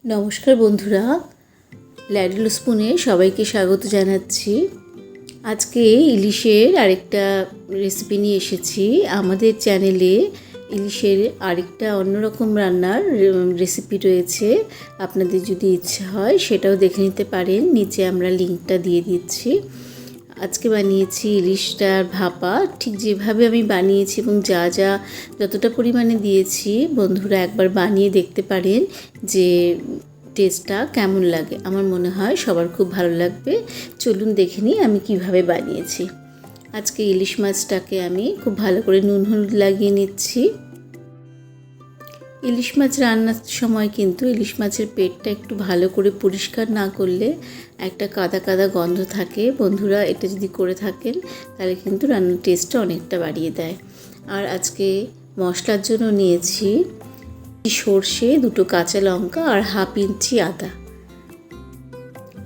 নমস্কার বন্ধুরা, ল্যাডল স্পুনে সবাইকে স্বাগত জানাচ্ছি। আজকে ইলিশের আরেকটা রেসিপি নিয়ে এসেছি। আমাদের চ্যানেলে ইলিশের আরেকটা অন্যরকম রান্নার রেসিপি রয়েছে। আপনাদের যদি ইচ্ছা হয় সেটাও দেখে নিতে পারেন, নিচে আমরা লিঙ্কটা দিয়ে দিচ্ছি। আজকে বানিয়েছি ইলিশটার ভাপা। ঠিক যেভাবে আমি বানিয়েছি এবং যতটা পরিমাণে দিয়েছি, বন্ধুরা একবার বানিয়ে দেখতে পারেন যে টেস্টটা কেমন লাগে। আমার মনে হয় সবার খুব ভালো লাগবে। চলুন দেখে নিই আমি কিভাবে বানিয়েছি। আজকে ইলিশ মাছটাকে আমি খুব ভালো করে নুন হলুদ লাগিয়ে নিচ্ছি। ইলিশ মাছ রান্নার সময় কিন্তু ইলিশ মাছের পেটটা একটু ভালো করে পরিষ্কার না করলে একটা কাদা কাদা গন্ধ থাকে। বন্ধুরা, এটা যদি করে থাকেন তাহলে কিন্তু রান্নার টেস্টটা অনেকটা বাড়িয়ে দেয়। আর আজকে মশলার জন্য নিয়েছি সর্ষে, 2 কাঁচা লঙ্কা আর হাফ ইঞ্চি আদা,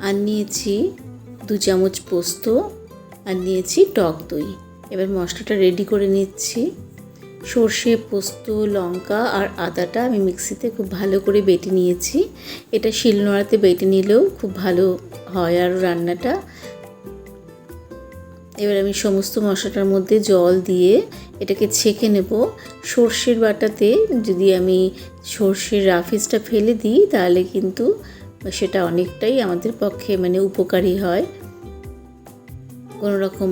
আর নিয়েছি 2 চামচ পোস্ত, আর নিয়েছি টক দই। এবার মশলাটা রেডি করে নিচ্ছি। সর্ষে, পোস্ত, লঙ্কা আর আদাটা আমি মিক্সিতে খুব ভালো করে বেটে নিয়েছি। এটা শিলনোড়াতে বেটে নিলেও খুব ভালো হয় আর রান্নাটা। এবার আমি সমস্ত মশলাটার মধ্যে জল দিয়ে এটাকে ছেঁকে নেব। সর্ষের বাটাতে যদি আমি সর্ষের রাফিসটা ফেলে দিই তাহলে কিন্তু সেটা অনেকটাই আমাদের পক্ষে উপকারী হয়, কোনো রকম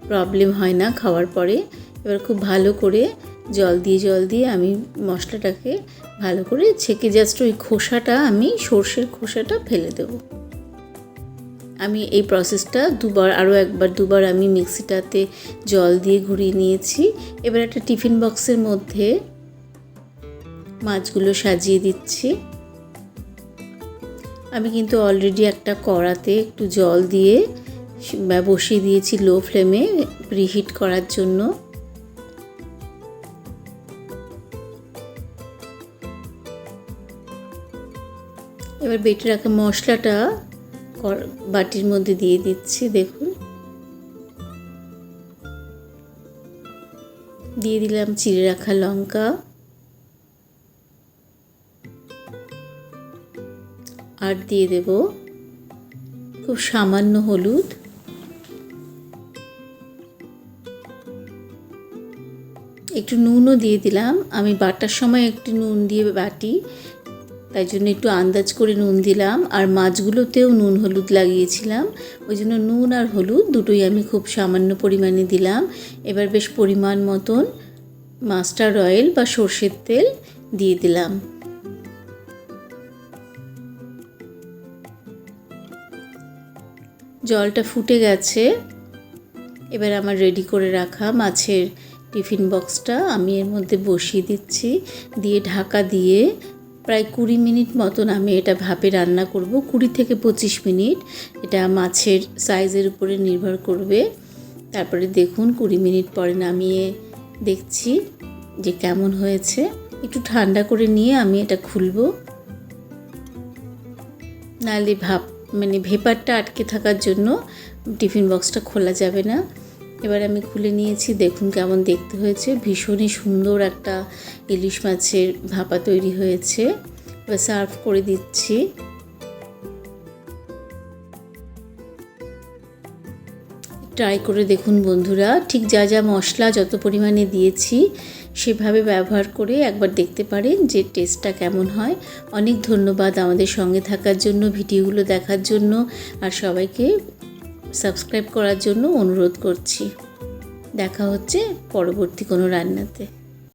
প্রবলেম হয় না খাওয়ার পরে। এবার খুব ভালো করে জল দিয়ে আমি মশলাটাকে ভালো করে ছেঁকে জাস্ট ওই খোসাটা, আমি সর্ষের খোসাটা ফেলে দেব। আমি এই প্রসেসটা আরও একবার দুবার আমি মিক্সিটাতে জল দিয়ে ঘুরিয়ে নিয়েছি। এবার একটা টিফিন বক্সের মধ্যে মাছগুলো সাজিয়ে দিচ্ছি। আমি কিন্তু অলরেডি একটা কড়াতে একটু জল দিয়ে বসিয়ে দিয়েছি লো ফ্লেমে প্রিহিট করার জন্য। এবার বেটে রাখা মশলাটা বাটির মধ্যে দিয়ে দিচ্ছি। দেখুন, দিয়ে দিলাম চিড়ে রাখা লঙ্কা, আর দিয়ে দেব খুব সামান্য হলুদ, একটু নুনও দিয়ে দিলাম। আমি বাটার সময় একটু নুন দিয়ে বাটি, তাই জন্য একটু আন্দাজ করে নুন দিলাম। আর মাছগুলোতেও নুন হলুদ লাগিয়েছিলাম, ওই জন্য নুন আর হলুদ দুটোই আমি খুব সামান্য পরিমাণে দিলাম। এবার বেশ পরিমাণ মতন মাস্টার্ড অয়েল বা সর্ষের তেল দিয়ে দিলাম। জলটা ফুটে গেছে। এবার আমার রেডি করে রাখা মাছের টিফিন বক্সটা আমি এর মধ্যে বসিয়ে দিচ্ছি, দিয়ে ঢাকা দিয়ে প্রায় 20 মিনিট মতন আমি এটা ভাপে রান্না করব। 20 থেকে 25 মিনিট, এটা মাছের সাইজের উপরে নির্ভর করবে। তারপরে দেখুন 20 মিনিট পরে নামিয়ে দেখছি যে কেমন হয়েছে। একটু ঠান্ডা করে নিয়ে আমি এটা খুলব, নাহলে ভেপারটা আটকে থাকার জন্য টিফিন বক্সটা খোলা যাবে না। এবার আমি খুলে নিয়েছি, দেখুন কেমন দেখতে হয়েছে। ভীষণই সুন্দর একটা ইলিশ মাছের ভাপা তৈরি হয়েছে। এবার সার্ভ করে দিচ্ছি। ট্রাই করে দেখুন বন্ধুরা, ঠিক যা মশলা যত পরিমাণে দিয়েছি সেভাবে ব্যবহার করে একবার দেখতে পারেন যে টেস্টটা কেমন হয়। অনেক ধন্যবাদ আমাদের সঙ্গে থাকার জন্য, ভিডিওগুলো দেখার জন্য, আর সবাইকে সাবস্ক্রাইব করার জন্য অনুরোধ করছি। দেখা হচ্ছে পরবর্তী কোনো রান্নাতে।